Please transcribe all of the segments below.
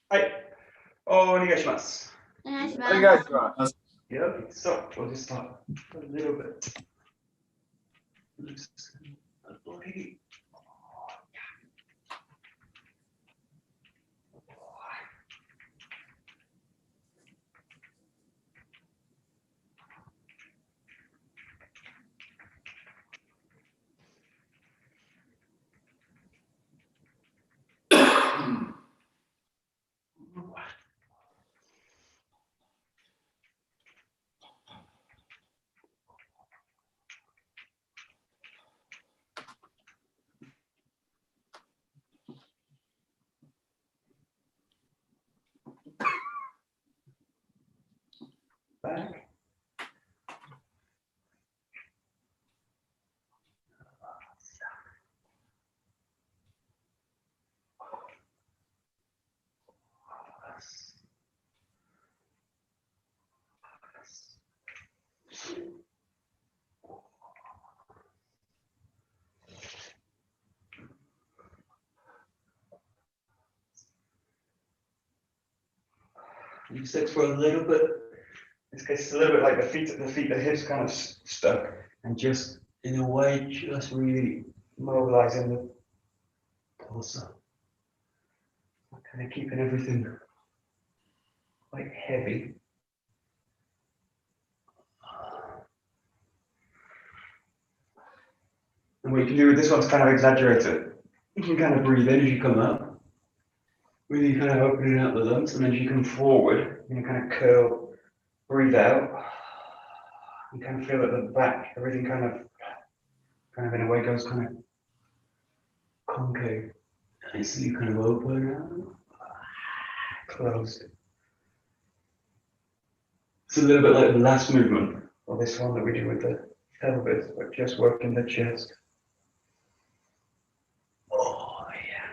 はい。お願いします。お願いします。お願いします。Yep. So we'll just start a little bit. Loosen the body. Back. You sit for a little bit. This case, it's a little bit like the hips kind of stuck, and just in a way, just really mobilizing the torso. Kind of keeping everything quite heavy. And what you can do with this one's kind of exaggerate it. You can kind of breathe in as you come up, really kind of opening out the lungs, and as you come forward, you kind of curl, breathe out. You kind of feel at the back, everything kind of in a way goes kind of concave. And so you kind of open out, closed. It's a little bit like the last movement, or this one that we do with the pelvis, but just working the chest. Oh, yeah.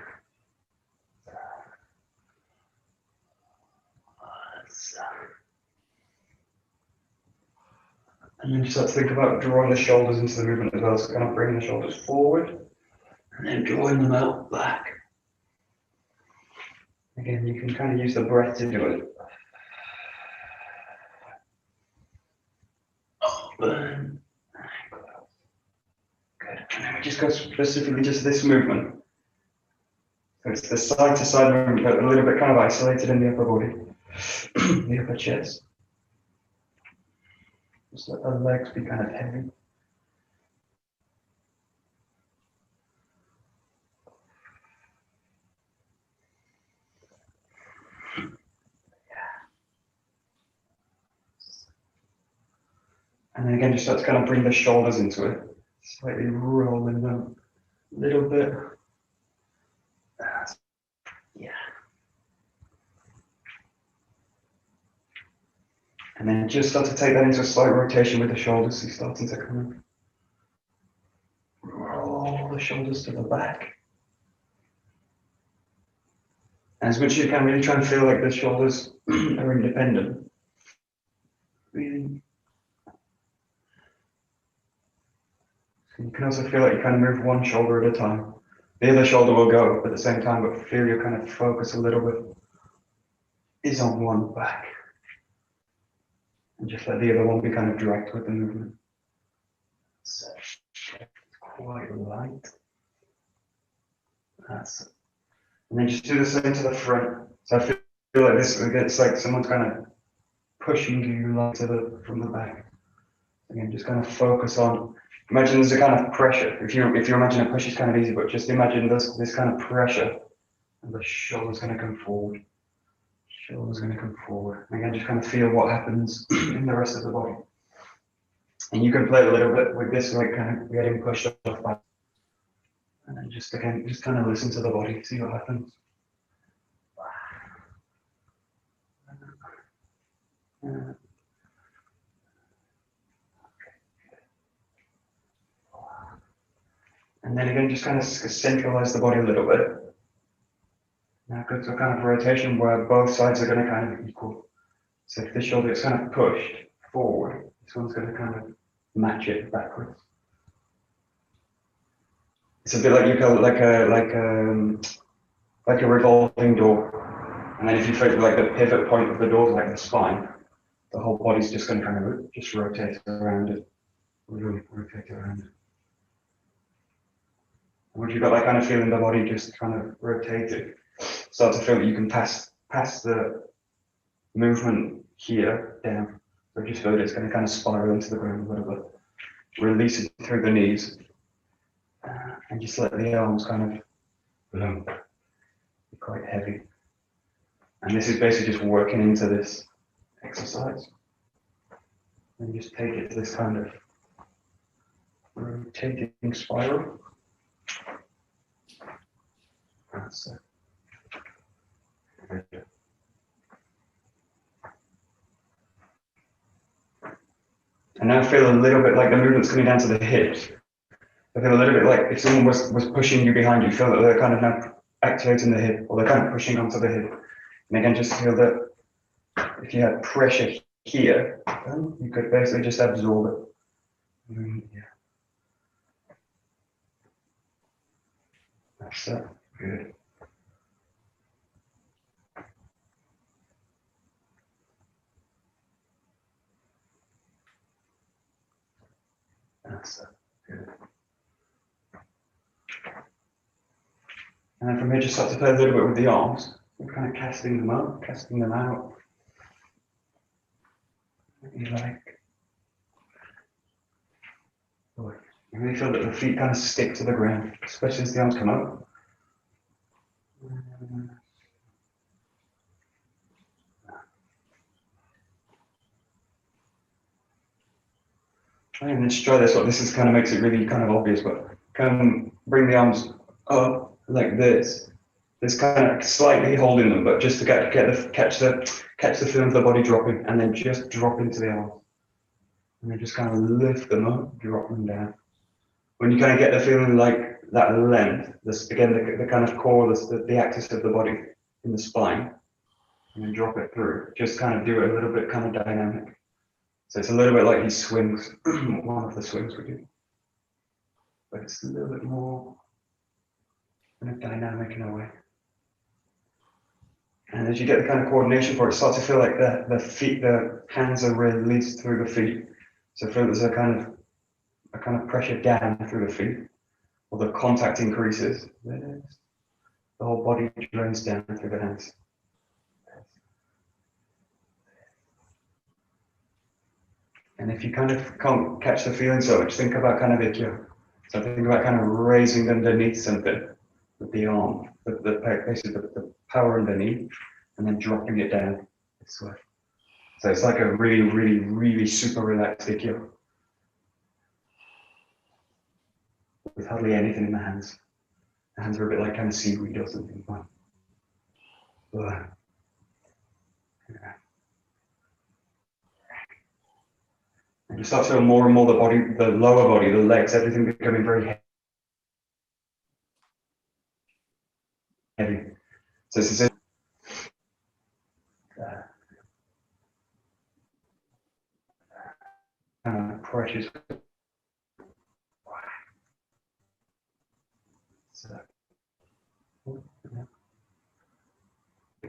And then you start to think about drawing the shoulders into the movement as well, so kind of bringing the shoulders forward, and then drawing them out back. Again, you can kind of use the breath to do it. Open. Good. And then we just go specifically just this movement. So it's the side to side movement, but a little bit kind of isolated in the upper body, the upper chest. Just let the legs be kind of heavy. And then again, just start to kind of bring the shoulders into it, slightly rolling them a little bit. Yeah. And then just start to take that into a slight rotation with the shoulders. So you're starting to kind of roll the shoulders to the back. And as much as you can, really try and feel like the shoulders are independent. Really. So you can also feel like you kind of move one shoulder at a time. The other shoulder will go up at the same time, but feel your kind of focus a little bit is on one back. And just let the other one be kind of direct with the movement. So it's quite light. That's it. And then just do the same to the front. So I feel like this, it's like someone's kind of pushing you like from the back. Again, just kind of focus on, imagine there's a kind of pressure. If you imagine a push is kind of easy, but just imagine this kind of pressure, and the shoulder's going to come forward. Shoulders going to come forward. And again, just kind of feel what happens in the rest of the body. And you can play a little bit with this, like kind of getting pushed off back. And then just again, just kind of listen to the body, see what happens. And then again, just kind of centralize the body a little bit. Now go to a kind of rotation where both sides are going to kind of equal. So if this shoulder is kind of pushed forward, this one's going to kind of match it backwards. It's a bit like you call it like a revolving door. And then if you feel like the pivot point of the door is like the spine, the whole body's just going to kind of just rotate around it. Really rotate around it. And once you've got that kind of feeling, the body just kind of rotated, start to feel that you can pass the movement here down. So just feel that it's going to kind of spiral into the ground a little bit. Release it through the knees. And just let the arms kind of be quite heavy. And this is basically just working into this exercise. And just take it to this kind of rotating spiral. That's it. Good. And now feel a little bit like the movement's coming down to the hips. I feel a little bit like if someone was pushing you behind you, feel that they're kind of now activating the hip, or they're kind of pushing onto the hip. And again, just feel that if you had pressure here, you could basically just absorb it. Yeah. That's it. Good. That's it. Good. And then from here, just start to play a little bit with the arms. We're kind of casting them up, casting them out. What you like. You really feel that the feet kind of stick to the ground, especially as the arms come up. And then just try this one. This is kind of makes it really kind of obvious, but come bring the arms up like this. This kind of slightly holding them, but just to catch the feeling of the body dropping, and then just drop into the arms. And then just kind of lift them up, drop them down. When you kind of get the feeling like that length, this again the kind of core, the axis of the body in the spine, and then drop it through. Just kind of do it a little bit kind of dynamic. So it's a little bit like these swings, one of the swings we do. But it's a little bit more kind of dynamic in a way. And as you get the kind of coordination for it, start to feel like the hands are released through the feet. So feel there's a kind of pressure down through the feet, or the contact increases. The whole body drains down through the hands. And if you kind of can't catch the feeling so much, think about kind of Ikkyo. So think about kind of raising underneath something with the arm, basically the power underneath, and then dropping it down this way. So it's like a really, really, really super relaxed Ikkyo with hardly anything in the hands. The hands are a bit like kind of seaweed or something. Yeah. And you start to feel more and more the body, the lower body, the legs, everything becoming very heavy. So this is pressures.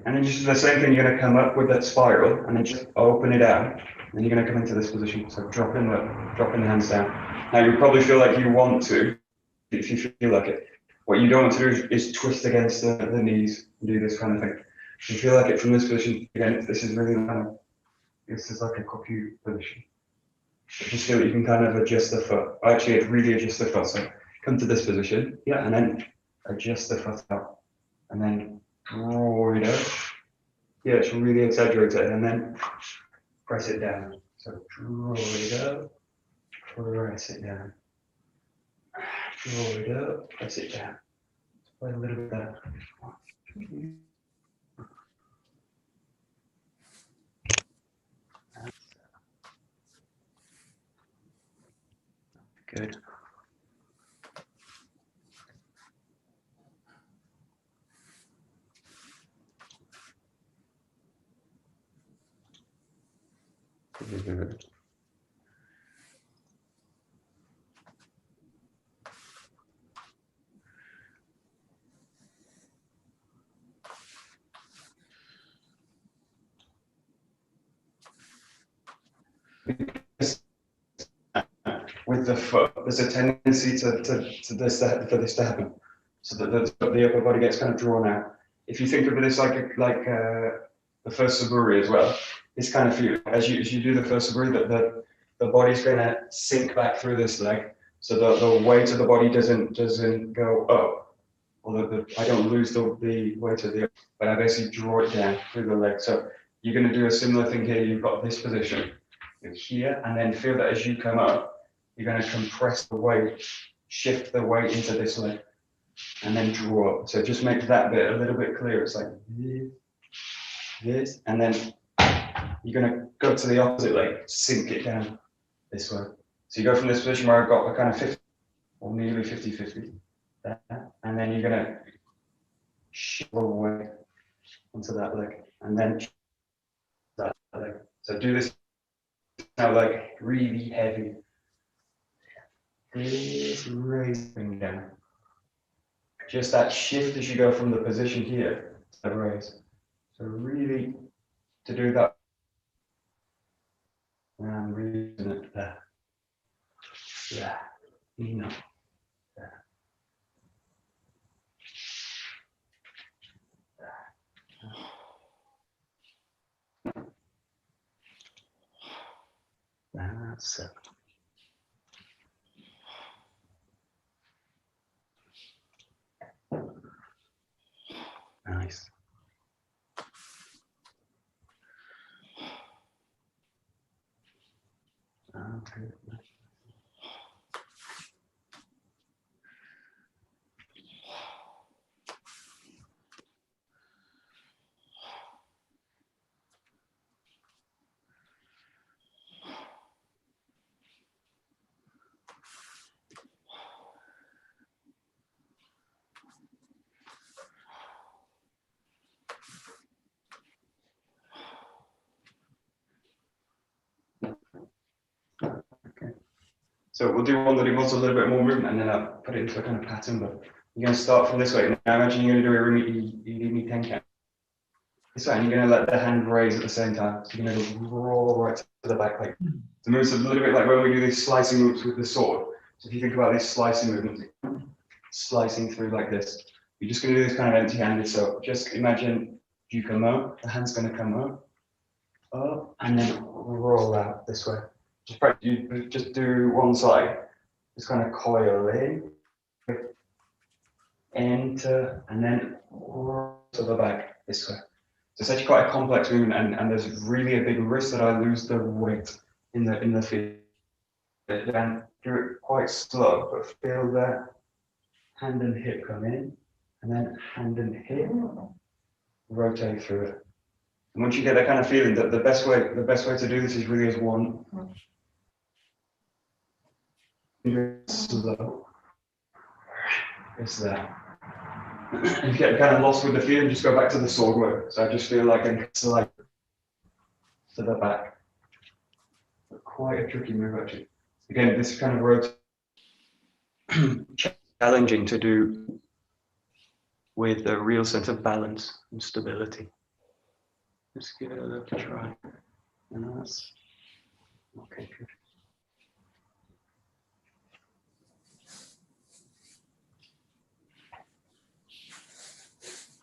And then just the same thing, you're going to come up with that spiral and then just open it out. And you're going to come into this position. So dropping the hands down. Now you probably feel like you want to, if you feel like it. What you don't want to do is twist against the knees and do this kind of thing. If you feel like it from this position, again, this is really this is like a koku position. So just feel that you can kind of adjust the foot. Actually, really adjust the foot. So come to this position, yeah, and then adjust the foot out. And then draw it up. Yeah, it's really exaggerated. And then press it down. So draw it up, press it down. Draw it up, press it down. Let's play a little bit there. Good. Good. with the foot, there's a tendency for this to happen, so that the upper body gets kind of drawn out. If you think of this like the first saburi as well, this kind of feel as you do the first saburi, that the body's going to sink back through this leg, so the weight of the body doesn't go up, or I don't lose the weight of the, but I basically draw it down through the leg. So you're going to do a similar thing here. You've got this position here, and then feel that as you come up, you're going to compress the weight, shift the weight into this leg, and then draw up. So just make that bit a little bit clearer. It's like this, and then you're going to go to the opposite leg, sink it down this way. So you go from this position where I've got a kind of 50, or nearly 50-50, and then you're going to shift the weight onto that leg, and then that leg. So do this now, like really heavy. This raising down. Just that shift as you go from the position here to the raise. So really to do that. And raising it there. Yeah. Enough. There. That's it. Nice. Okay. So we'll do one that involves a little bit more movement, and then I'll put it into a kind of pattern. But you're going to start from this way. Now imagine you're going to do a Irimi Tenkan. This way, and you're going to let the hand raise at the same time. So you're going to roll right to the back leg. The move's a little bit like when we do these slicing moves with the sword. So if you think about these slicing movements, slicing through like this, you're just going to do this kind of empty-handed. So just imagine you come up, the hand's going to come up, and then roll out this way. You just do one side, just kind of coil in, enter, and then to the back this way. So it's actually quite a complex movement, and there's really a big risk that I lose the weight in the feet. Then do it quite slow, but feel that hand and hip come in, and then hand and hip rotate through it. And once you get that kind of feeling, that the best way to do this is really as one. Slow. It's that. If you get kind of lost with the feeling, just go back to the sword work. So I just feel like I'm slide to the back. But quite a tricky move actually. Again, this kind of road challenging to do with a real sense of balance and stability. Let's give it a little try. And that's okay, good.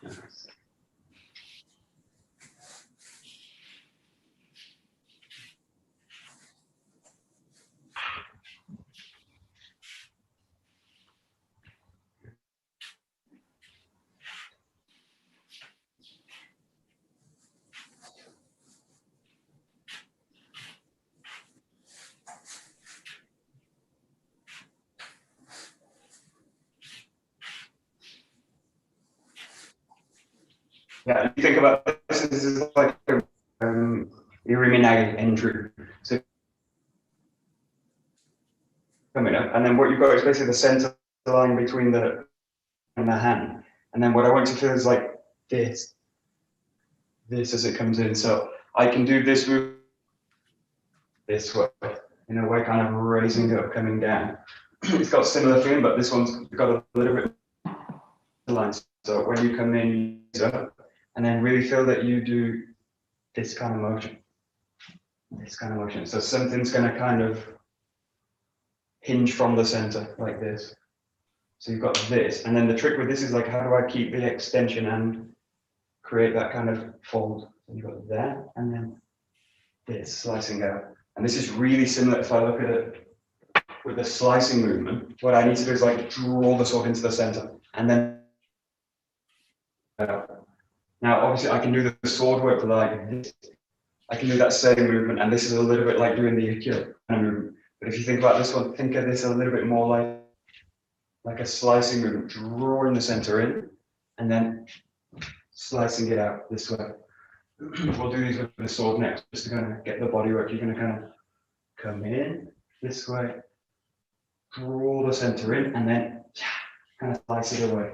Nice. Yeah, if you think about this is like Iriminagi entry. So coming up, and then what you've got is basically the center line between the and the hand. And then what I want to feel is like this as it comes in. So I can do this move this way, in a way, kind of raising it up, coming down. It's got a similar feeling, but this one's got a little bit of lines. So when you come in, and then really feel that you do this kind of motion. this kind of motion. So something's going to kind of hinge from the center like this. So you've got this, and then the trick with this is like, how do I keep the extension and create that kind of fold? So you've got that, and then this slicing out. And this is really similar if I look at it with the slicing movement. What I need to do is like draw the sword into the center, and then now obviously I can do the sword work like this. I can do that same movement, and this is a little bit like doing the Aikido movement. But if you think about this one, think of this a little bit more like a slicing movement, drawing the center in, and then slicing it out this way. We'll do these with the sword next, just to kind of get the body work. You're going to kind of come in this way, draw the center in, and then kind of slice it away.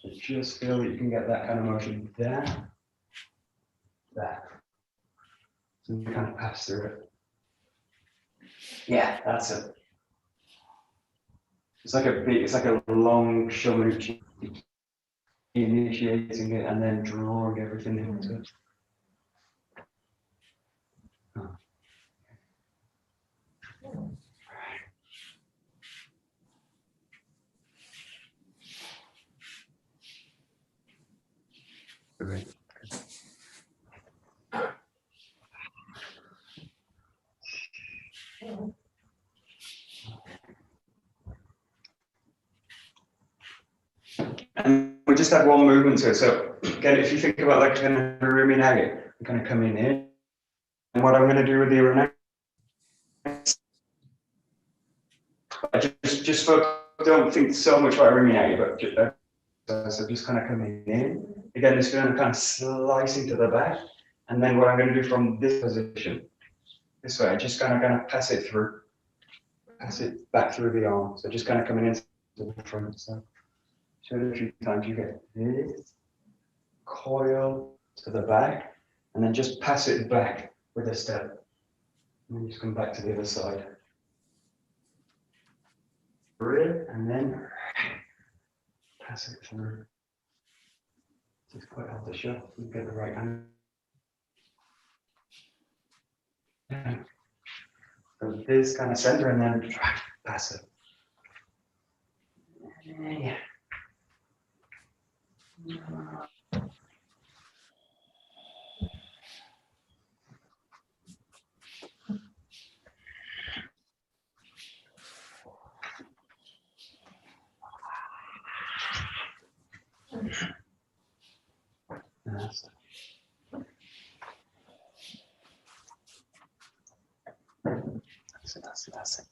So just feel that you can get that kind of motion there, there. So you kind of pass through it. Yeah, that's it. It's like a long shomuchi, initiating it and then drawing everything into it. Great. And we just have one movement to it. So again, if you think about like kind of Urumi Nage, I'm kind of coming in. And what I'm going to do with the Urumi Nage, I just don't think so much about Urumi Nage, but so just kind of coming in. Again, this feeling of kind of slicing to the back. And then what I'm going to do from this position, this way, I just kind of pass it through, pass it back through the arm. So just kind of coming into the front. So show it a few times. You get this, coil to the back, and then just pass it back with a step. And then just come back to the other side. And then pass it through. It's quite hard to show. You get the right angle. So this kind of center, and then pass it. Yeah. That's it.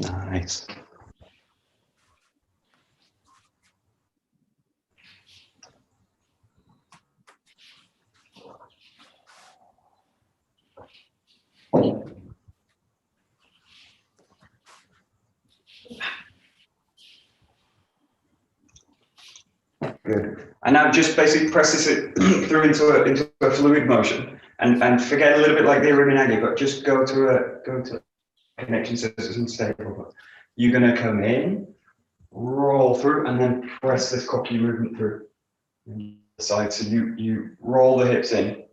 Nice. Good. And now just basically presses it through into a fluid motion, and forget a little bit like the Urumi, but just go to a connection so this isn't stable. You're going to come in, roll through, and then press this koki movement through the side. So you roll the hips in,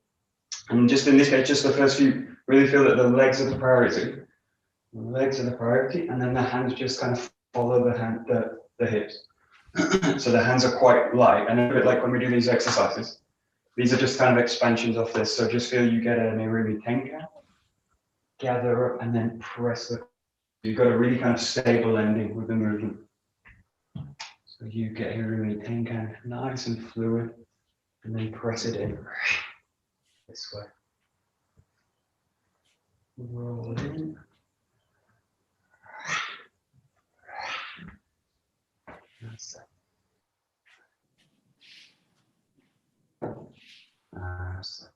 and just in this case, just the first few, really feel that the legs are the priority. The legs are the priority, and then the hands just kind of follow the hips. So the hands are quite light, and a bit like when we do these exercises. These are just kind of expansions of this. So just feel you get an Irumi Tenka, gather up, and then press the. You've got a really kind of stable ending with the movement. So you get Irumi Tenka, nice and fluid, and then press it in this way. Roll in. That's it. That's it.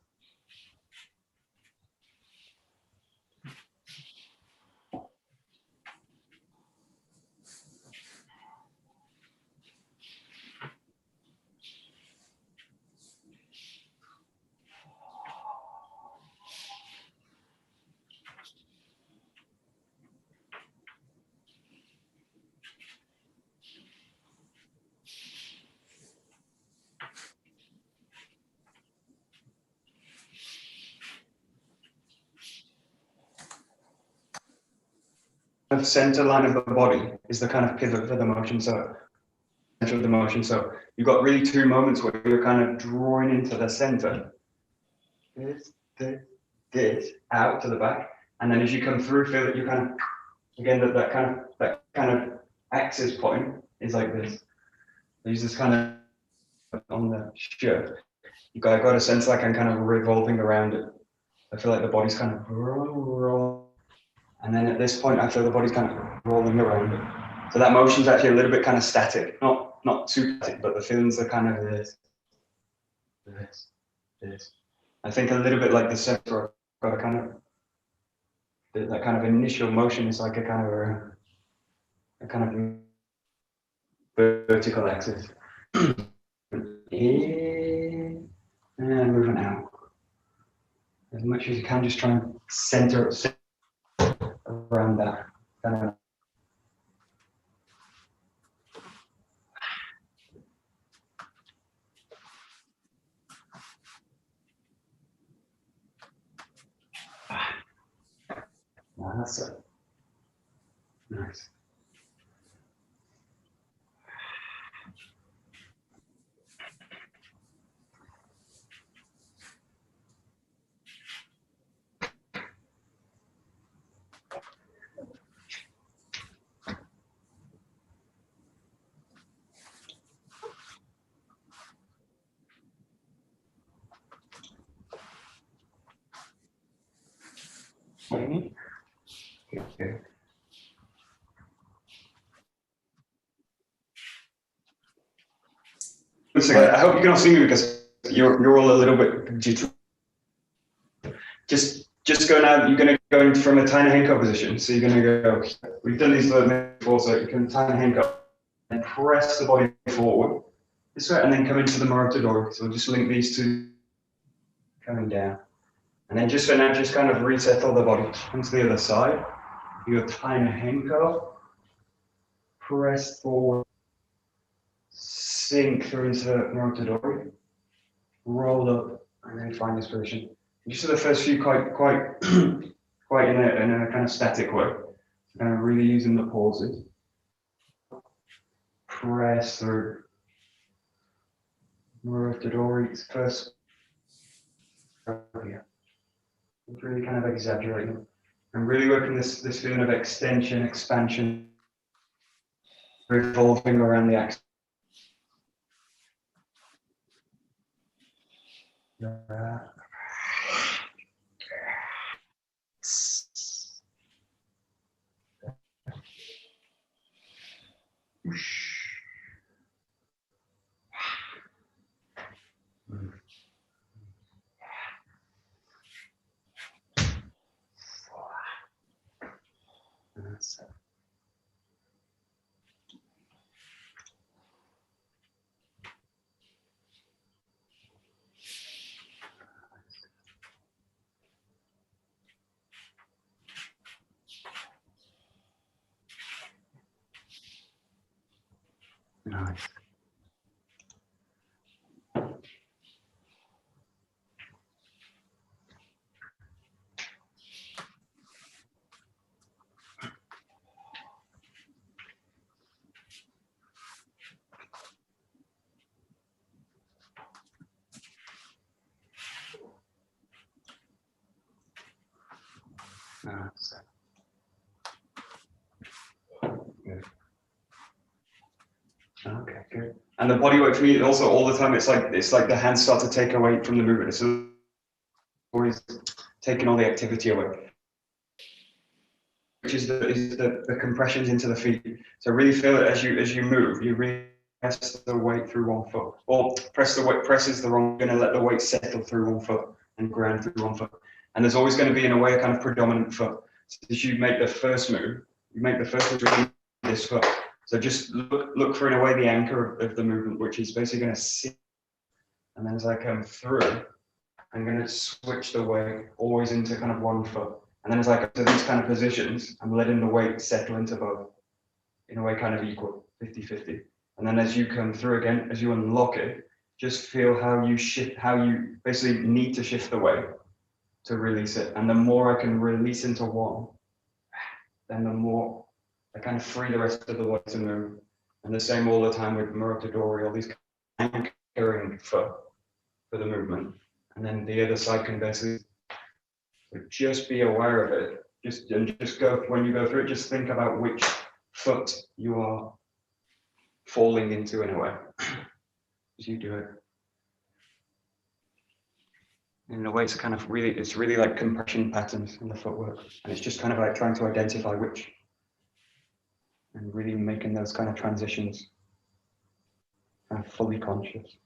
center line of the body is the kind of pivot for the motion. So center of the motion. So you've got really two moments where you're kind of drawing into the center. This out to the back, and then as you come through, feel that you kind of again that kind of axis point is like this. Use this kind of on the shirt. I've got a sense like I'm kind of revolving around it. I feel like the body's kind of roll, and then at this point I feel the body's kind of rolling around it. So that motion's actually a little bit kind of static, not too static, but the feelings are kind of this. I think a little bit like the center. Got a kind of that kind of initial motion is like a kind of vertical axis. And moving out. As much as you can, just try and center around that. Kind of. That's it. Nice. Okay. I hope you can all see me because you're all a little bit digital. Just go now. You're going to go in from a tiny handcuff position. So you're going to go. We've done these before, so you can tiny handcuff and press the body forward this way, and then come into the Martialarts. So we'll just link these two coming down, and then just for now, just kind of resettle the body onto the other side. Your tiny handcuff, press forward, sink through into the Martialarts, roll up, and then find this position. Just for the first few, quite in a kind of static way. Kind of really using the pauses. Press through. Martialarts first. Yeah. Really kind of exaggerating. I'm really working this feeling of extension, expansion, revolving around the axis. Nice. Nice. Good. Okay, good. And the body work for me also all the time. It's like the hands start to take away from the movement. It's always taking all the activity away, which is the compressions into the feet. So really feel it as you move. You really press the weight through one foot, or press the weight. Press is the wrong. You're going to let the weight settle through one foot and ground through one foot. And there's always going to be in a way a kind of predominant foot. So as you make the first move, with this foot. So just look for in a way the anchor of the movement, which is basically going to sit. And then as I come through, I'm going to switch the weight always into kind of one foot. And then as I come to these kind of positions, I'm letting the weight settle into both in a way kind of equal, 50-50. And then as you come through again, as you unlock it, just feel how you shift, how you basically need to shift the weight to release it. And the more I can release into one, then the more I kind of free the rest of the body to move. And the same all the time with Murotadori, all these anchoring for the movement. And then the other side can basically just be aware of it. Just go, when you go through it, just think about which foot you are falling into in a way as you do it. In a way, it's kind of really like compression patterns in the footwork, and it's just kind of like trying to identify which, and really making those kind of transitions kind of fully conscious.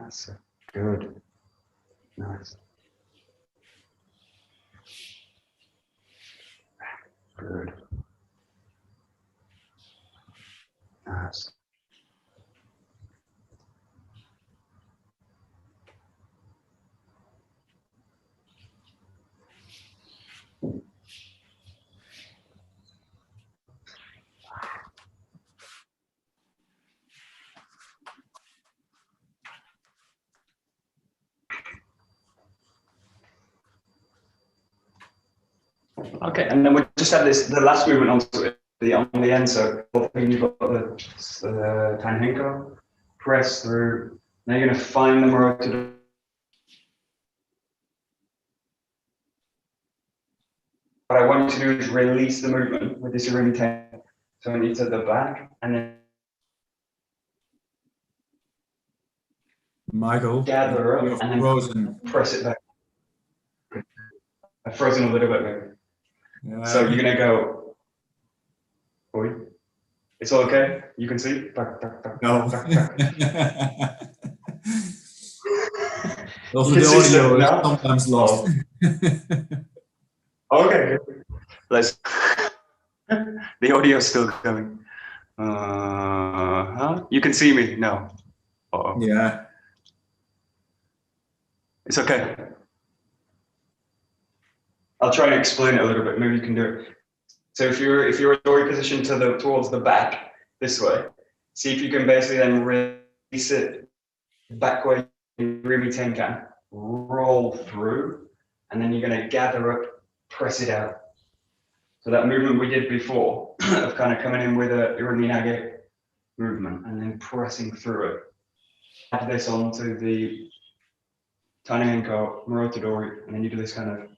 So good, nice, good, nice. Okay, and then we just have the last movement onto it, on the end. So you've got the Tanhenko, press through. Now you're going to find the Murotadori. What I want you to do is release the movement with this Irimi Tenkan. So I need to the back, and then Michael, gather up and then frozen. Press it back. I've frozen a little bit, maybe. Yeah. So you're gonna go. Oi. It's all okay. You can see. No. Also, You the can see audio is now? sometimes lost. Okay, good. Let's. The audio is still coming. You can see me? No. Uh-oh. Yeah. It's okay. I'll try and explain it a little bit. Maybe you can do it. So if you're in your position towards the back this way, see if you can basically then release it back where you Irimi Tenkan, roll through, and then you're going to gather up, press it out. So that movement we did before of kind of coming in with a Irimi Nage movement and then pressing through it. Add this onto the Tanenko, Murotadori, and then you do this kind of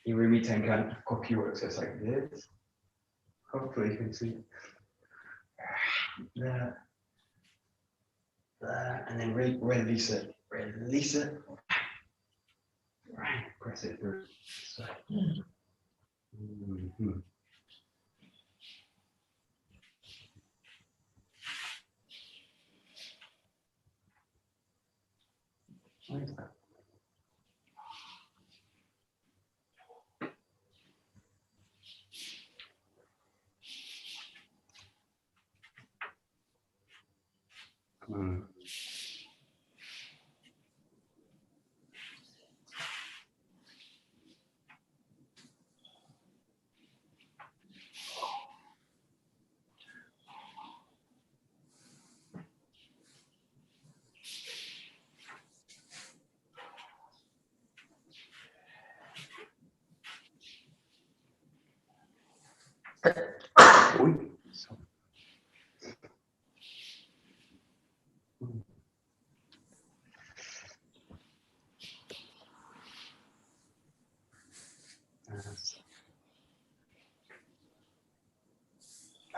Irimi Tenkan koku work. So it's like this. Hopefully you can see there, and then release it, right, press it through. So. Mm-hmm. Like that.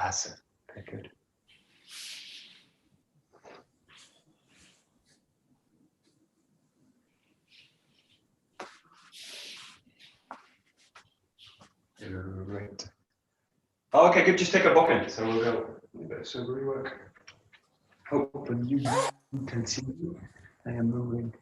That's it. Okay, good. Great. Oh, okay, good. Just take a bokken. So we'll go a bit of sobering work. Hopefully you can see me. I am moving.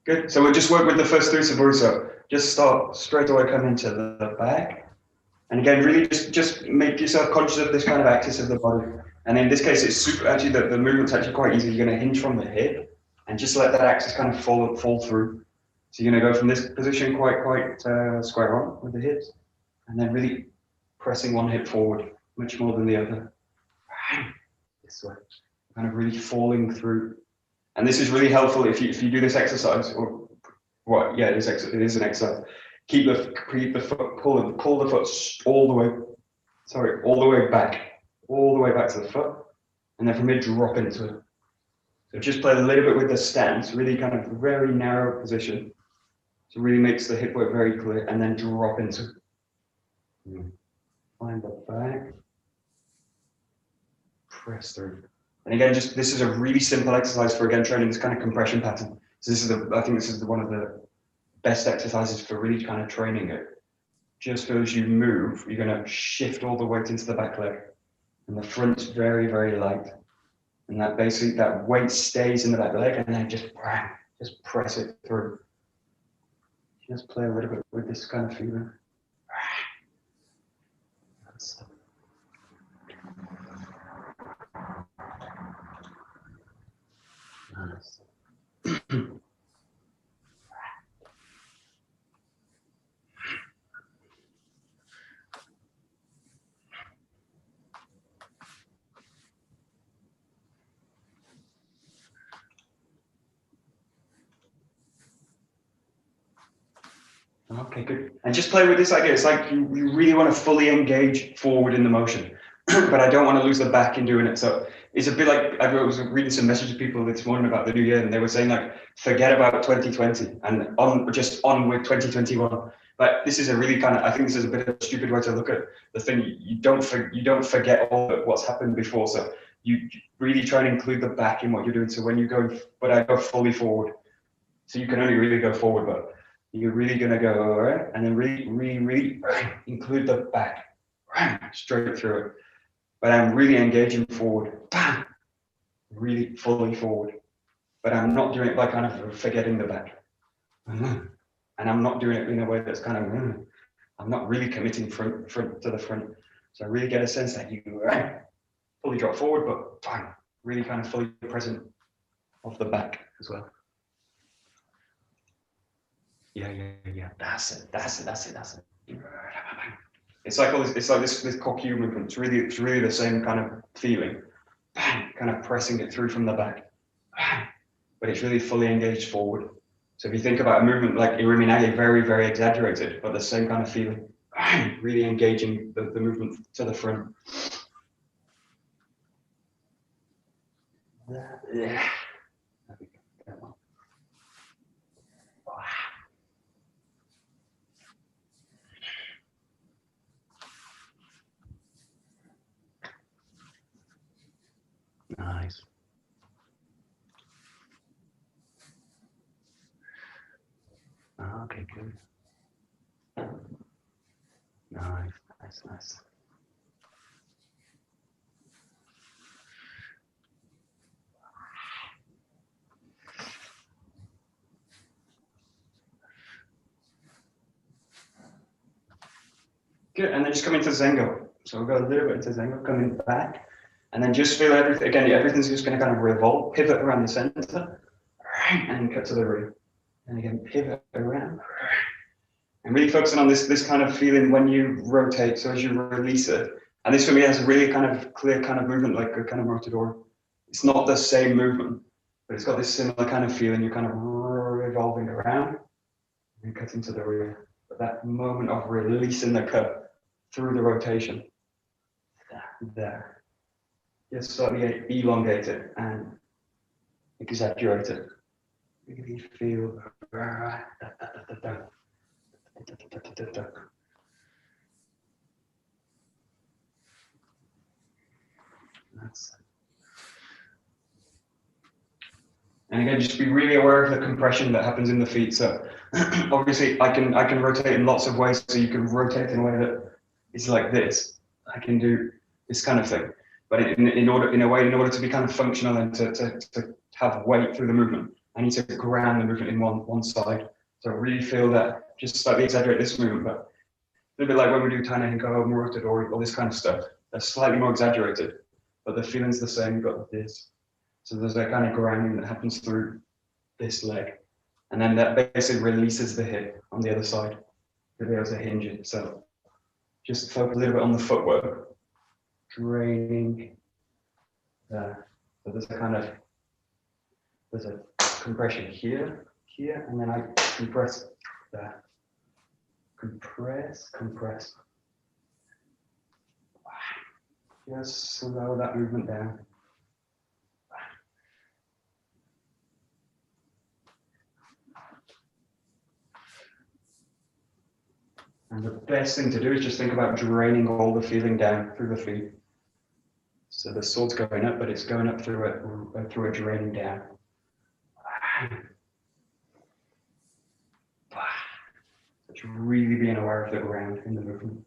Good. So we'll just work with the first three Saburuso. Just start straight away, come into the back. And again, really just make yourself conscious of this kind of axis of the body. And in this case, it's super, actually the movement's actually quite easy. You're going to hinge from the hip and just let that axis kind of fall through. So you're going to go from this position quite square on with the hips, and then really pressing one hip forward much more than the other. This way. kind of really falling through. And this is really helpful if you do this exercise, or what? Yeah, it is an exercise. Keep the foot, pull the foot all the way back to the foot, and then from here drop into it. So just play a little bit with the stance, really kind of very narrow position. So really makes the hip work very clear, and then drop into it. Find the back, press through. And again, this is a really simple exercise for, again, training this kind of compression pattern. So I think this is one of the best exercises for really kind of training it. Just as you move, you're going to shift all the weight into the back leg, and the front's very, very light. And that basically, that weight stays in the back leg, and then just press it through. Just play a little bit with this kind of feeling. Nice. Okay, good. And just play with this idea. It's like you really want to fully engage forward in the motion, but I don't want to lose the back in doing it. So it's a bit like, I was reading some messages to people this morning about the new year, and they were saying like, forget about 2020 and on with 2021. But this is a really kind of, I think this is a bit of a stupid way to look at the thing. You don't forget all of what's happened before. So you really try and include the back in what you're doing. So when you go, but I go fully forward. So you can only really go forward, but you're really gonna go, all right, and then really include the back straight through it. But I'm really engaging forward, really fully forward. But I'm not doing it by kind of forgetting the back. And I'm not doing it in a way that's kind of, I'm not really committing front to the front. So I really get a sense that you fully drop forward, but really kind of fully present of the back as well. Yeah. That's it. It's like all this. It's like this cock-u movement. It's really the same kind of feeling. Kind of pressing it through from the back, but it's really fully engaged forward. So if you think about a movement like Iriminage, very, very exaggerated, but the same kind of feeling. Really engaging the movement to the front. Yeah. Nice. Okay, good. Nice. Good, and then just come into Zengo. So we'll go a little bit into Zengo, coming back, and then just feel everything. Again, everything's just going to kind of revolve, pivot around the center, and cut to the rear. And again, pivot around, and really focusing on this kind of feeling when you rotate. So as you release it, and this for me has a really kind of clear kind of movement, like a kind of rotador. It's not the same movement, but it's got this similar kind of feeling. You're kind of revolving around and cutting to the rear. But that moment of releasing the cut through the rotation, there. Just slightly elongate it and exaggerate it. Really feel. That's it. And again, just be really aware of the compression that happens in the feet. So obviously I can rotate in lots of ways. So you can rotate in a way that is like this. I can do this kind of thing. But in order to be kind of functional and to have weight through the movement, I need to ground the movement in one side. So really feel that, just slightly exaggerate this movement, but a little bit like when we do Tana Hinko, Morotadori, all this kind of stuff. They're slightly more exaggerated, but the feeling's the same. You've got this. So there's that kind of grounding that happens through this leg. And then that basically releases the hip on the other side to be able to hinge it. So just focus a little bit on the footwork. Draining there. So there's a compression here, and then I compress there. Compress. Just slow that movement down. And the best thing to do is just think about draining all the feeling down through the feet. So the sword's going up, but it's going up through a draining down. It's really being aware of the ground in the movement.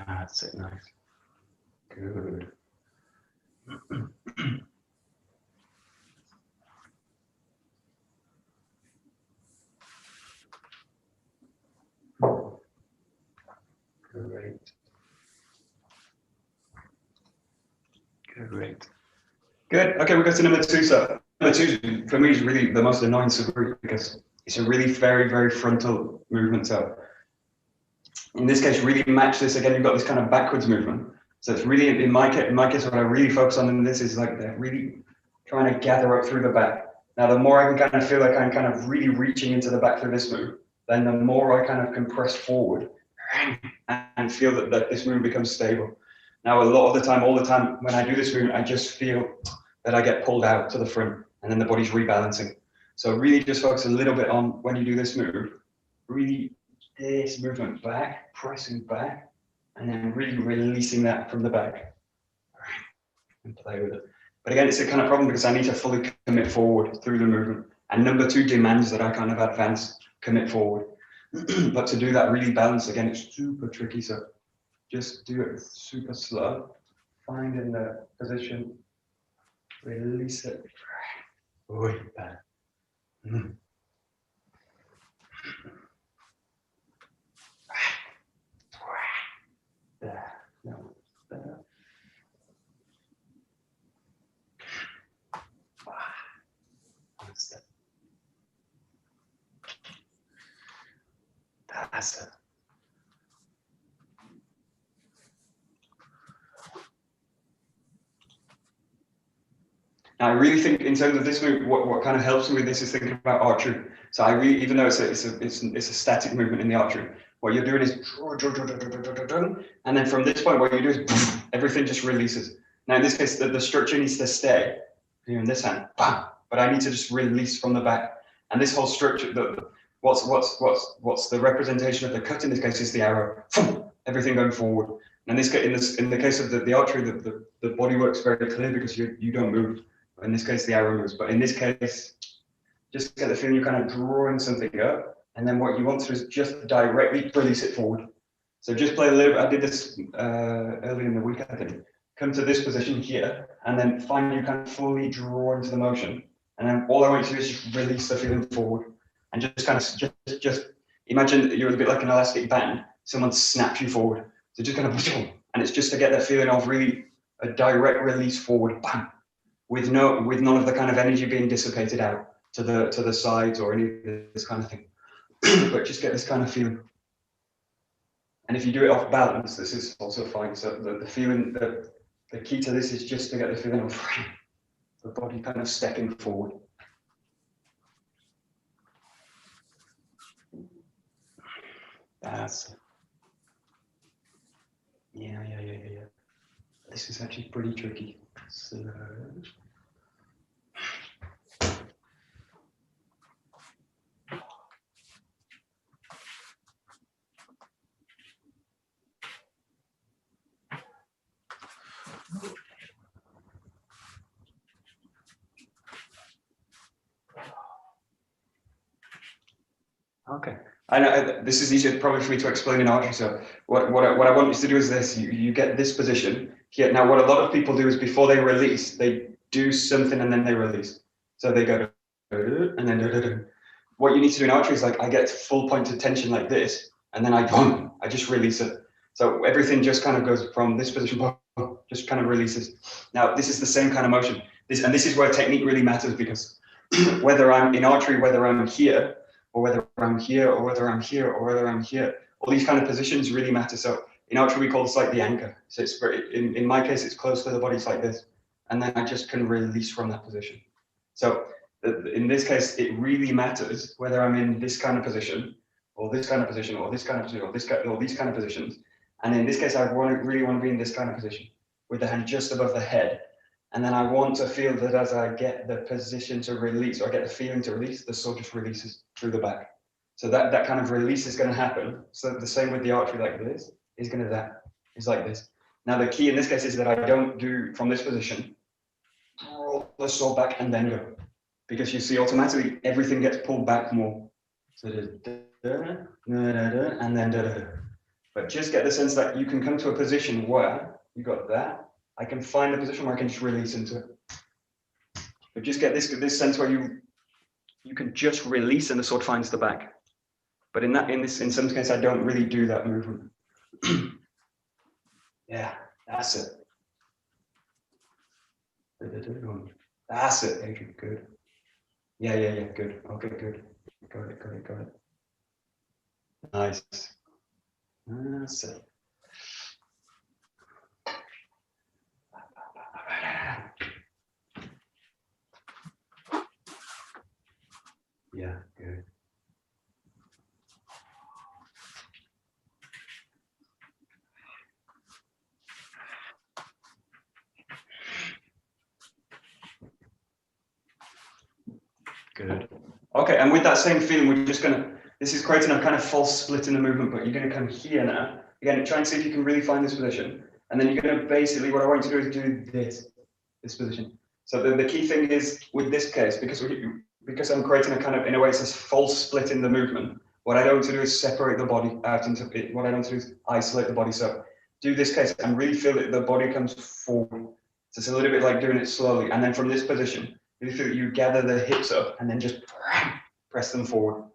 That's it, nice. Good. Great. Good. Okay, we go to number 2. So number 2 for me is really the most annoying subgroup because it's a really very, very frontal movement. So in this case, really match this again. You've got this kind of backwards movement. So it's really in my case, what I really focus on in this is like they're really trying to gather up through the back. Now, the more I can kind of feel like I'm kind of really reaching into the back through this move, then the more I kind of compress forward and feel that this movement becomes stable. Now, a lot of the time, all the time, when I do this movement, I just feel that I get pulled out to the front and then the body's rebalancing. So really just focus a little bit on when you do this move, really this movement back, pressing back, and then really releasing that from the back and play with it. But again, it's a kind of problem because I need to fully commit forward through the movement. And number 2 demands that I kind of advance, commit forward. But to do that really balance, again, it's super tricky. So just do it super slow. Find in the position, release it. There. No, there. That's it. Now, I really think in terms of this move, what kind of helps me with this is thinking about archery. So I really, even though it's a static movement in the archery, what you're doing is and then from this point, what you do is everything just releases. Now, in this case, the structure needs to stay here in this hand, but I need to just release from the back. And this whole structure, what's the representation of the cut in this case is the arrow, everything going forward. And in the case of the archery, the body works very clear because you don't move. In this case, the arrow moves. But in this case, just get the feeling you're kind of drawing something up. And then what you want to do is just directly release it forward. So just play a little, I did this early in the week, I think. Come to this position here, and then find you kind of fully draw into the motion. And then all I want you to do is just release the feeling forward. And just kind of, just imagine that you're a bit like an elastic band. Someone snaps you forward. So just kind of, and it's just to get that feeling of really a direct release forward, bam, with none of the kind of energy being dissipated out to the sides or any of this kind of thing. But just get this kind of feeling. And if you do it off balance, this is also fine. So the feeling, the key to this is just to get the feeling of the body kind of stepping forward. That's it. Yeah. This is actually pretty tricky. So, okay. I know this is easier probably for me to explain in archery. So what I want you to do is this: you get this position here. Now, what a lot of people do is before they release, they do something and then they release. So they go and then what you need to do in archery is like I get full point of tension like this, and then I just release it. So everything just kind of goes from this position, just kind of releases. Now this is the same kind of motion. This is where technique really matters because whether I'm in archery, whether I'm here. or whether I'm here, or whether I'm here, or whether I'm here. All these kind of positions really matter. So in archery, we call this like the anchor. So it's in my case, it's close to the body, it's like this. And then I just can release from that position. So in this case, it really matters whether I'm in this kind of position, or this kind of position, or this kind of position, or these kind of positions. And in this case, I really want to be in this kind of position with the hand just above the head. And then I want to feel that as I get the position to release, or I get the feeling to release, the sword just releases through the back. So that kind of release is going to happen. So the same with the archery, like this, is going to that. It's like this. Now the key in this case is that I don't do from this position, roll the sword back and then go. Because you see automatically everything gets pulled back more. So and then but just get the sense that you can come to a position where you got that. I can find a position where I can just release into it. But just get this sense where you can just release and the sword finds the back. But in some cases, I don't really do that movement. Yeah, that's it. That's it, Adrian. Good. Yeah, good. Okay, good. Got it. Nice. That's it. Yeah, good. Good. Okay, and with that same feeling, we're just this is creating a kind of false split in the movement, but you're gonna come here now. Again, try and see if you can really find this position. And then you're gonna basically, what I want you to do is do this position. So the key thing is with this case, because I'm creating a kind of, in a way, it's this false split in the movement. What I don't want to do is separate the body out into it. What I don't want to do is isolate the body. So do this case and really feel that the body comes forward. So it's a little bit like doing it slowly. And then from this position, really feel that you gather the hips up and then just press them forward.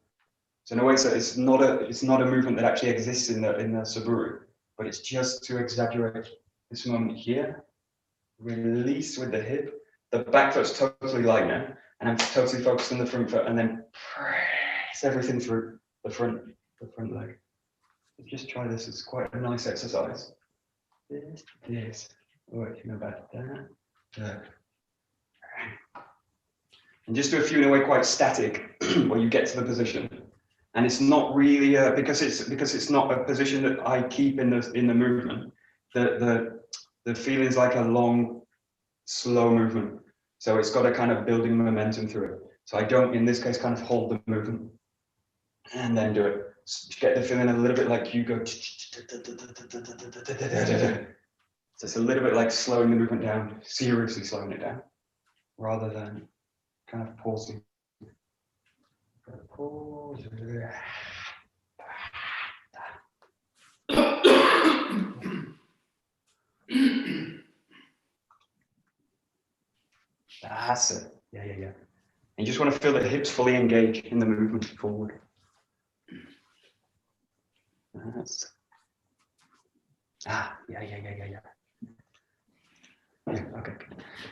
So in a way, so it's not a movement that actually exists in the Saburu, but it's just to exaggerate this moment here. Release with the hip. The back foot's totally light now, and I'm totally focused on the front foot, and then press everything through the front leg. Just try this. It's quite a nice exercise. This. Working about that. And just do a few in a way quite static, where you get to the position. And it's not really because it's not a position that I keep in the movement. The feeling's like a long, slow movement. So it's got a kind of building momentum through it. So I don't, in this case, kind of hold the movement and then do it. Just get the feeling a little bit like you go. So it's a little bit like slowing the movement down, seriously slowing it down, rather than kind of pausing. Pause. That's it. Yeah. And you just want to feel the hips fully engage in the movement forward. That's. Yeah. Yeah, okay.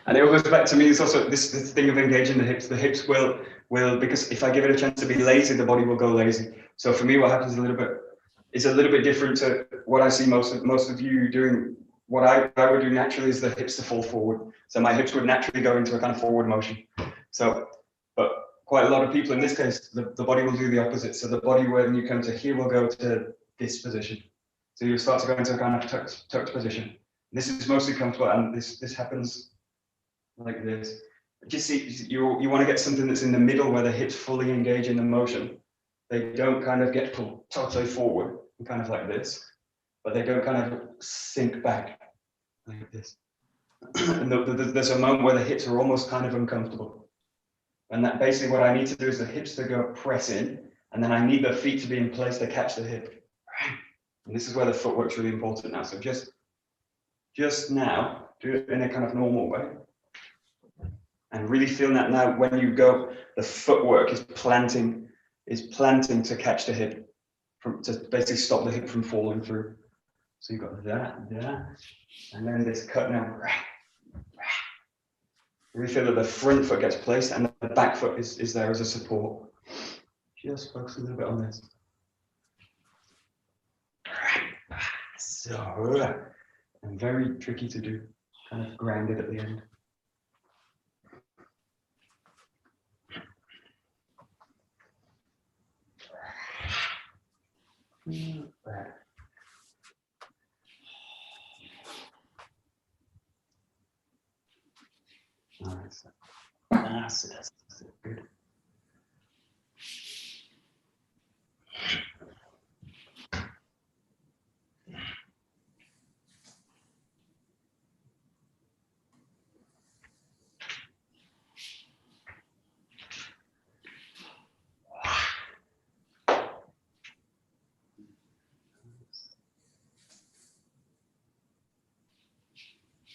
And it all goes back to me, it's also this thing of engaging the hips. The hips will, because if I give it a chance to be lazy, the body will go lazy. So for me, what happens is a little bit different to what I see most of you doing. What I would do naturally is the hips to fall forward. So my hips would naturally go into a kind of forward motion. So, but quite a lot of people in this case, the body will do the opposite. So the body, when you come to here, will go to this position. So you start to go into a kind of tucked position. This is mostly comfortable, and this happens like this. Just see, you want to get something that's in the middle where the hips fully engage in the motion. They don't kind of get pulled totally forward, kind of like this, but they don't kind of sink back like this. And there's a moment where the hips are almost kind of uncomfortable. And that basically what I need to do is the hips to go press in, and then I need the feet to be in place to catch the hip. And this is where the footwork's really important now. So just now, do it in a kind of normal way. And really feel that now when you go, the footwork is planting to catch the hip, to basically stop the hip from falling through. So you've got that, and then this cut now. Really feel that the front foot gets placed and the back foot is there as a support. just focus a little bit on this. So, and very tricky to do, kind of grounded at the end. Bad. Nice. That's good.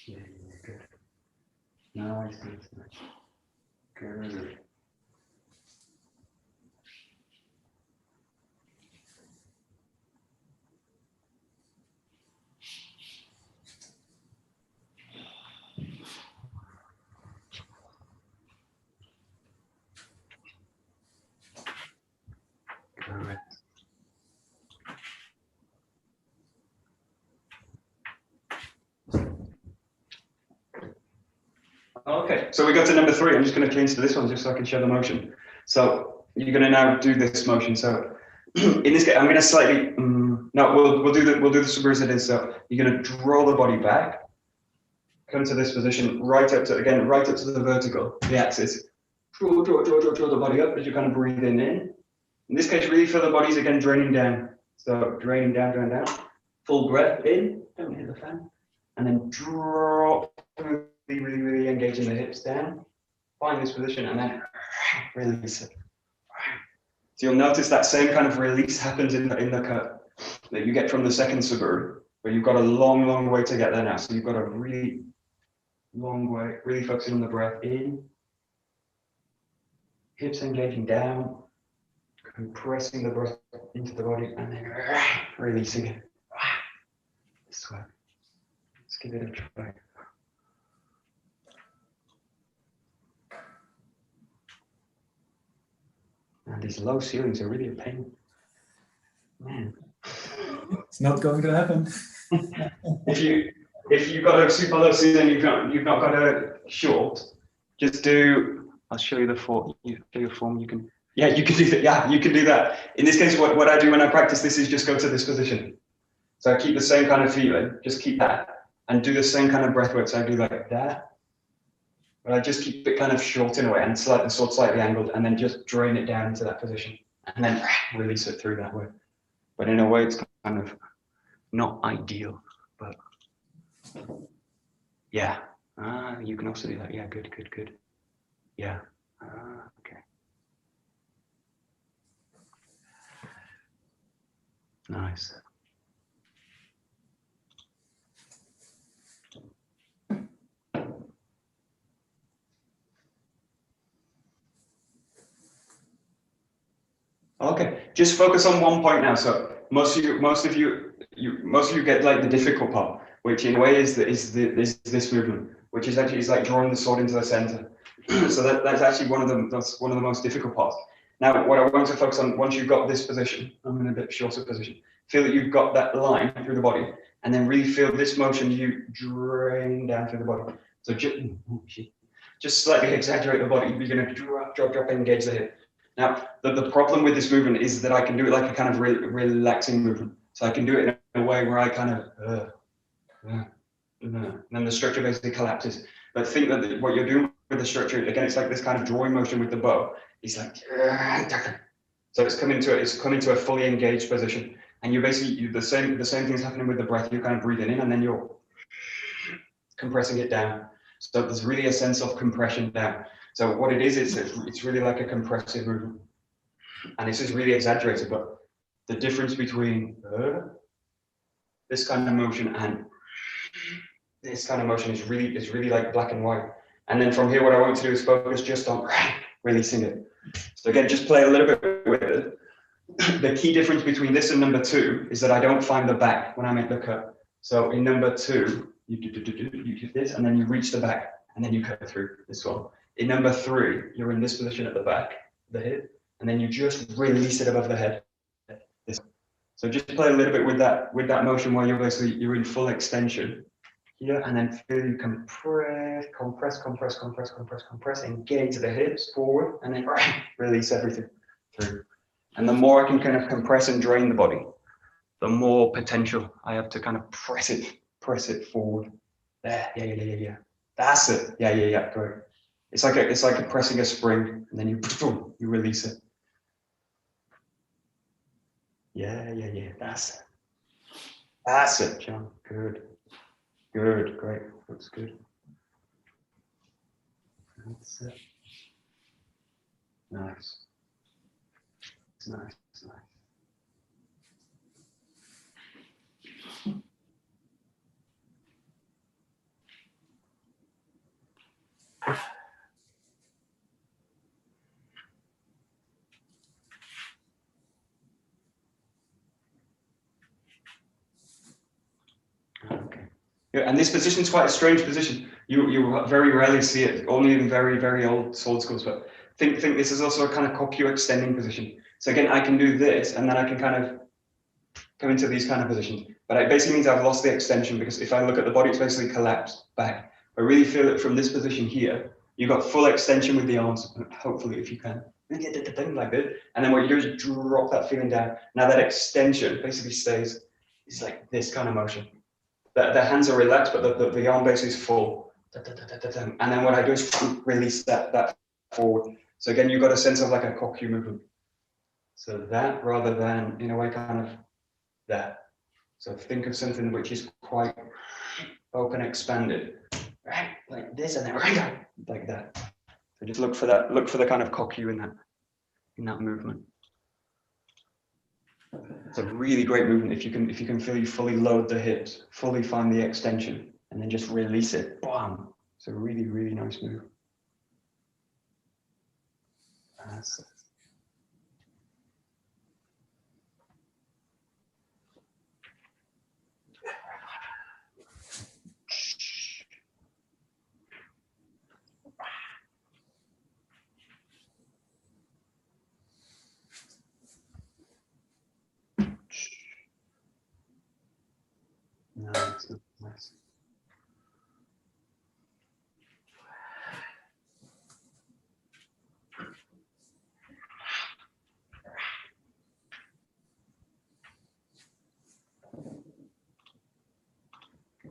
Yeah, good. Nice. Good. Good. Okay, so we got to number 3. I'm just going to change to this one just so I can show the motion. So you're going to now do this motion. So in this case, I'm going to slightly no, we'll do the super as it is. So you're going to draw the body back, come to this position, right up to the vertical, the axis. Draw the body up as you're kind of breathing in. In this case, really feel the body's again draining down. So draining down. Full breath in, don't hit the fan, and then drop. Really engaging the hips down. Find this position and then release it. So you'll notice that same kind of release happens in the cut that you get from the second Subaru, where you've got a long way to get there now. So you've got a really long way, really focusing on the breath in, hips engaging down, compressing the breath into the body, and then releasing it. This way. Let's give it a try. And these low ceilings are really a pain. Man. It's not going to happen. if you've got a super low ceiling, you've not got a short, just do. I'll show you the form. You can. Yeah, you can do that. Yeah, you can do that. In this case, what I do when I practice this is just go to this position. So I keep the same kind of feeling. Just keep that and do the same kind of breath work. So I do like that. But I just keep it kind of short in a way and slightly angled, and then just drain it down into that position, and then release it through that way. But in a way, it's kind of not ideal, but yeah. You can also do that. Yeah, good. Yeah. Okay. Nice. Okay, just focus on one point now. So most of you get like the difficult part, which in a way is this movement, which is actually like drawing the sword into the center. So that's actually one of the most difficult parts. Now, what I want to focus on, once you've got this position, I'm in a bit shorter position. Feel that you've got that line through the body, and then really feel this motion you drain down through the body. So just slightly exaggerate the body. You're going to drop, engage the hip. Now, the problem with this movement is that I can do it like a kind of relaxing movement. So I can do it in a way where I kind of, and then the structure basically collapses. But think that what you're doing with the structure, again, it's like this kind of drawing motion with the bow. It's like, so it's coming to a fully engaged position. And you're basically, the same thing's happening with the breath. You're kind of breathing in and then you're compressing it down. So there's really a sense of compression down. So what it is, it's really like a compressive movement. And this is really exaggerated, but the difference between this kind of motion and this kind of motion is really like black and white. And then from here, what I want to do is focus just on releasing it. So again, just play a little bit with it. The key difference between this and number 2 is that I don't find the back when I make the cut. So in number 2, you do this, and then you reach the back, and then you cut through this one. In number 3, you're in this position at the back, the hip, and then you just release it above the head. So just play a little bit with that motion while you're in full extension here, and then feel you compress, engage the hips forward, and then release everything through. And the more I can kind of compress and drain the body, the more potential I have to kind of press it forward. There, yeah. That's it. Yeah. Great. It's like pressing a spring, and then you release it. Yeah. That's it, John. Good. Great. Looks good. That's it. Nice. Okay. Yeah, and this position is quite a strange position. You very rarely see it, only in very, very old sword schools. But think this is also a kind of kokyu extending position. So again, I can do this, and then I can kind of come into these kind of positions. But it basically means I've lost the extension, because if I look at the body, it's basically collapsed back. I really feel it from this position here. You've got full extension with the arms, hopefully, if you can. Like this. And then what you do is you drop that feeling down. Now that extension basically stays, it's like this kind of motion. The hands are relaxed, but the arm base is full. And then what I do is release that forward. So again, you've got a sense of like a kokyu movement. So that, rather than in a way kind of that. So think of something which is quite open, expanded, right? Like this, and then like that. So just look for the kind of kokyu in that movement. It's a really great movement if you can feel you fully load the hips, fully find the extension, and then just release it. Bam! It's a really, really nice move. That's it. Nice.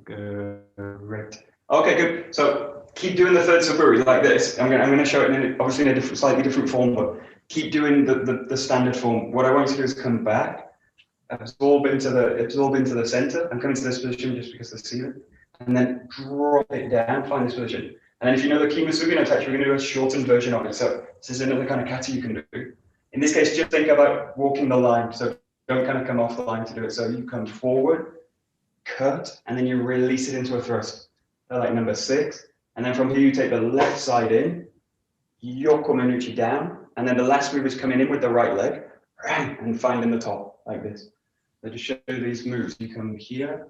Great. Okay, good. So keep doing the third suburi like this. I'm gonna show it obviously in a slightly different form, but keep doing the standard form. What I want you to do is come back, absorb into the center. I'm coming to this position just because of the ceiling, and then drop it down. Find this position. And then if you know the TAKEMUSU attach, we're going to do a shortened version of it. So this is another kind of kata you can do. In this case, just think about walking the line. So don't kind of come off the line to do it. So you come forward, cut, and then you release it into a thrust. Like number 6. And then from here, you take the left side in, yoko menuchi down, and then the last move is coming in with the right leg, and finding the top, like this. So just show you these moves. You come here,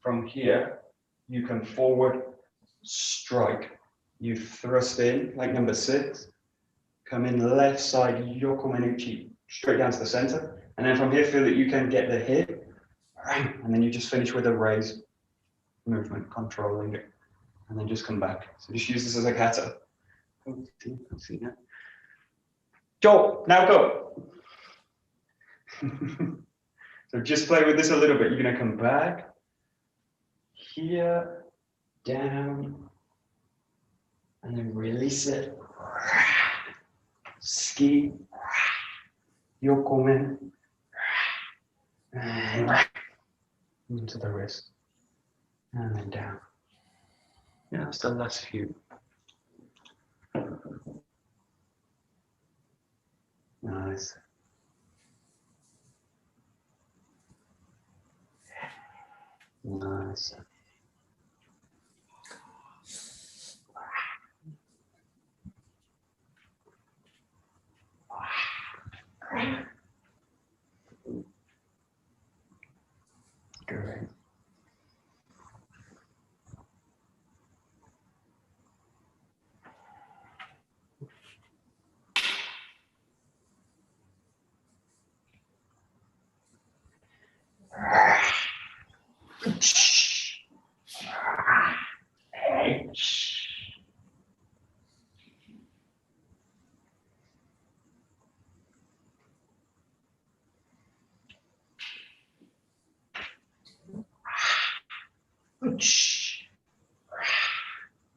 from here, you come forward, strike. You thrust in, like number 6, come in left side, yoko menuchi, straight down to the center. And then from here, feel that you can get the hip, and then you just finish with a raise movement, controlling it, and then just come back. So just use this as a kata. See that? Joe, now go. So just play with this a little bit. You're gonna come back here, down, and then release it. Ski, yokomen, and into the wrist, and then down. Yeah, that's the last few. Nice. Nice. Great.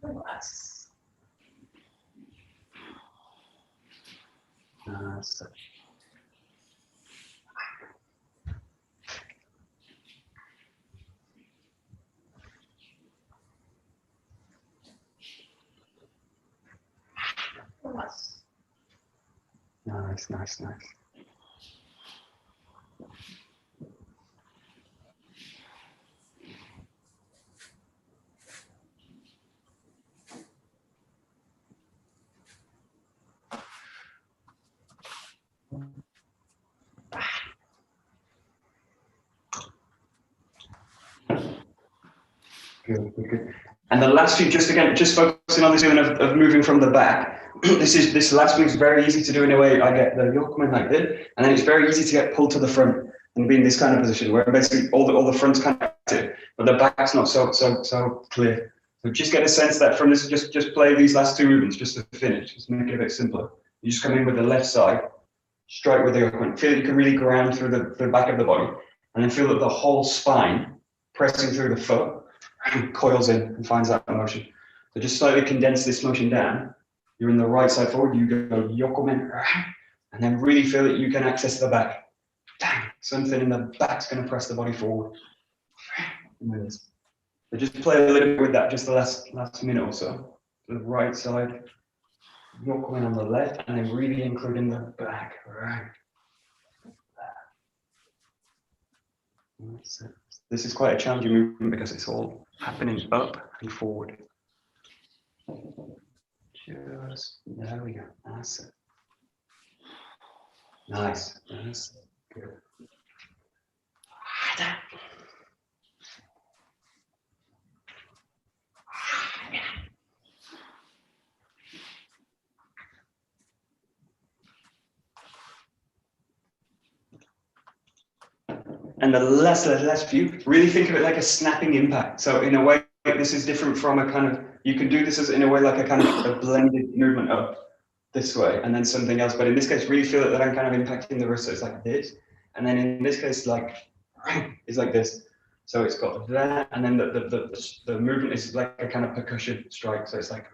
Relax. Nice. Nice, nice, nice. Good, good, good. And the last few, just focusing on this feeling of moving from the back. This last move is very easy to do in a way. I get the yoke coming like this, and then it's very easy to get pulled to the front and be in this kind of position where basically all the front's kind of active, but the back's not so clear. So just get a sense that from this, just play these last two movements just to finish. Just make it a bit simpler. You just come in with the left side, strike with the yoke. Feel that you can really ground through the back of the body, and then feel that the whole spine pressing through the foot coils in and finds that motion. So just slightly condense this motion down. You're in the right side forward, you go yokomen, and then really feel that you can access the back. Something in the back's going to press the body forward. So just play a little bit with that, just the last minute or so. To the right side, yokomen on the left, and then really including the back. This is quite a challenging movement because it's all happening up and forward. Just, there we go, that's it. Nice, that's good. And the last few, really think of it like a snapping impact. So in a way, this is different from a kind of, you can do this as in a way like a kind of a blended movement up this way and then something else. But in this case, really feel it that I'm kind of impacting the wrist. So it's like this. And then in this case, like, it's like this. So it's got that. And then the movement is like a kind of percussion strike. So it's like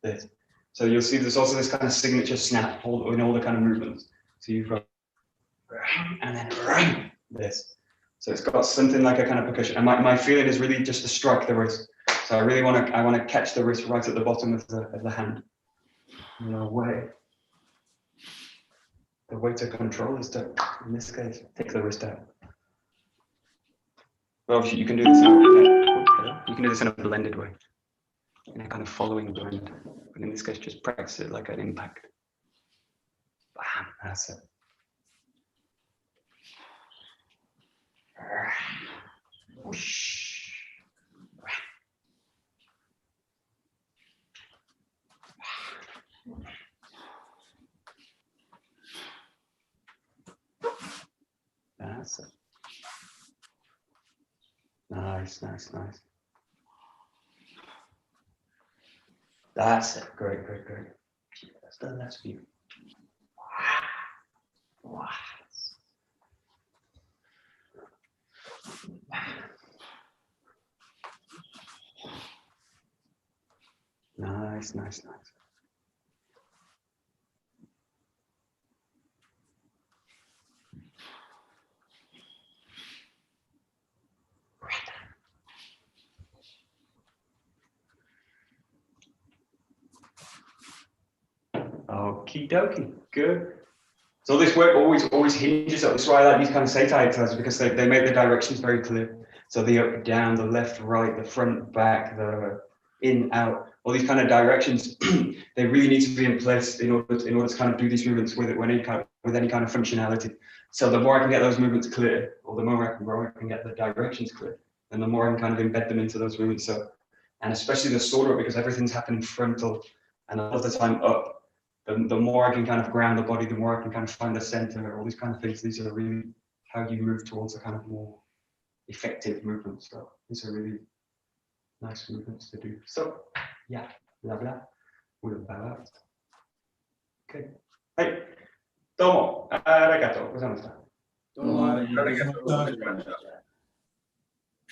this. So you'll see there's also this kind of signature snap in all the kind of movements. So you've got and then this. So it's got something like a kind of percussion. And my feeling is really just to strike the wrist. So I really want to catch the wrist right at the bottom of the hand. No way. The way to control is to, in this case, take the wrist out. But obviously you can do this in a blended way, in a kind of following blend. But in this case, just practice it like an impact. Bam, that's it. Whoosh. That's it. Nice, nice, nice. That's it. Great, great, great. That's the last view. Wow. Nice, nice, nice. Okie dokie, good. So this work always hinges on, that's why I like these kind of setai exercises, because they make the directions very clear. So the up, down, the left, right, the front, back, the in, out, all these kind of directions, they really need to be in place in order to kind of do these movements with any kind of functionality. So the more I can get those movements clear, or the more I can get the directions clear, and the more I can kind of embed them into those movements. So, and especially the sorter, because everything's happening frontal and a lot of the time up. The more I can kind of ground the body, the more I can kind of find the center, all these kind of things. These are really how you move towards a kind of more effective movement. So these are really nice movements to do. So yeah, blah blah. We'll bow out. Okay. Hey, domo, arigato, gozaimashita. Arigato.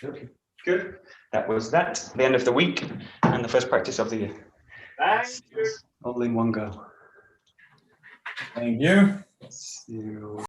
Okay. Good. That was that. The end of the week and the first practice of the year. Thank you. All in one go. Thank you. See you.